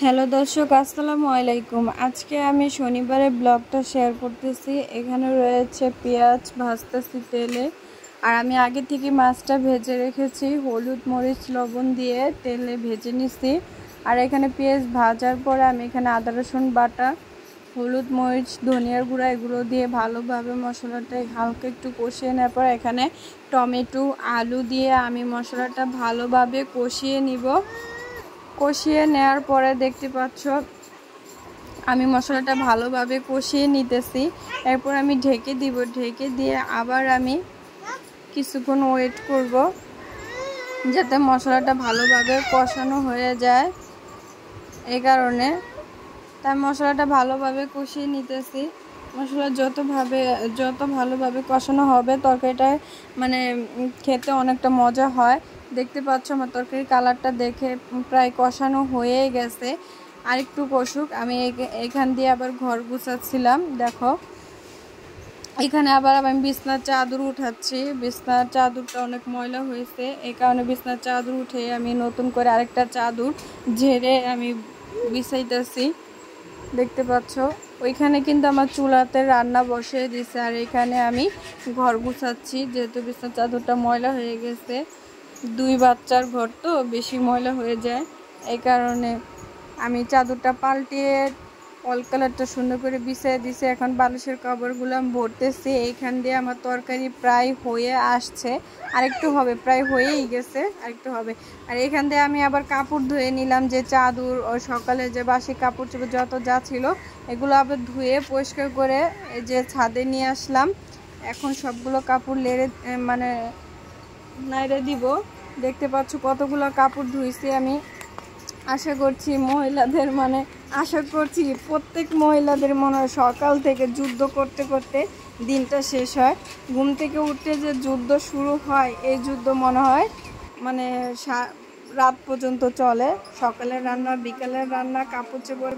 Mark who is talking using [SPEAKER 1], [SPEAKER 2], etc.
[SPEAKER 1] Hello দর্শক, আসসালামু আলাইকুম। আজকে আমি শনিবারের ব্লগটা শেয়ার করতেছি। এখানে রয়েছে পেঁয়াজ ভাজতেছি তেলে, আর আমি আগে থেকে মাছটা ভেজে রেখেছি হলুদ মরিচ লবণ দিয়ে তেলে ভেজে নিছি। আর এখানে পেঁয়াজ ভাজার পরে আমি এখানে আদা রসুন বাটা, হলুদ মরিচ ধনিয়ার গুঁড়া এগুলো দিয়ে ভালোভাবে মশলাটা হালকা একটু কষিয়ে নেওয়ার পর এখানে টমেটো আলু দিয়ে আমি মশলাটা ভালোভাবে কষিয়ে নিব। কষিয়ে নেওয়ার পরে দেখতে পাচ্ছ আমি মশলাটা ভালোভাবে কষিয়ে নিতেছি। এরপর আমি ঢেকে দিব, ঢেকে দিয়ে আবার আমি কিছুক্ষণ ওয়েট করব যাতে মশলাটা ভালোভাবে কষানো হয়ে যায়। এই কারণে তাই মশলাটা ভালোভাবে কষিয়ে নিতেছি। মশলা যত ভালোভাবে কষানো হবে তরকারিটা মানে খেতে অনেকটা মজা হয়। দেখতে পাচ্ছ আমার তরকারির কালারটা দেখে প্রায় কষানো হয়েই গেছে। আর একটু কষুক, আমি এখান দিয়ে আবার ঘর গুছাচ্ছিলাম। দেখো এখানে আবার আমি বিছনার চাদর উঠাচ্ছি। বিছনার চাদরটা অনেক ময়লা হয়েছে, এই কারণে বিছনার চাদর উঠে আমি নতুন করে আরেকটা চাদর ঝেড়ে আমি বিছাইতেছি। দেখতে পাচ্ছ ওইখানে কিন্তু আমার চুলাতে রান্না বসিয়ে দিছে, আর এখানে আমি ঘর গুছাচ্ছি যেহেতু বিছনার চাদরটা ময়লা হয়ে গেছে। 2 বাচ্চার ঘর তো বেশি ময়লা হয়ে যায়, এই কারণে আমি চাদরটা পাল্টিয়ে অল কালারটা সুন্দর করে বিছিয়ে দিছি। এখন বালিশের কভারগুলো আমি ভরতেছি। এইখান দিয়ে আমার তরকারি প্রায় হয়ে আসছে, আরেকটু হবে, প্রায় হয়েই গেছে, আরেকটু হবে। আর এখান দিয়ে আমি আবার কাপড় ধুয়ে নিলাম, যে চাদর ও সকালে যে বাসি কাপড় চোপড় যত যা ছিল এগুলো আবার ধুয়ে পরিষ্কার করে এই যে ছাদে নিয়ে আসলাম। এখন সবগুলো কাপড় নাইড়ে দিব। দেখতে পাচ্ছ কতগুলো কাপড় ধুইছি আমি। আশা করছি প্রত্যেক মহিলাদের মনে হয় সকাল থেকে যুদ্ধ করতে করতে দিনটা শেষ হয়। ঘুম থেকে উঠতে যে যুদ্ধ শুরু হয়, এই যুদ্ধ মনে হয় রাত পর্যন্ত চলে। সকালের রান্না, বিকালের রান্না, কাপড় চোপড়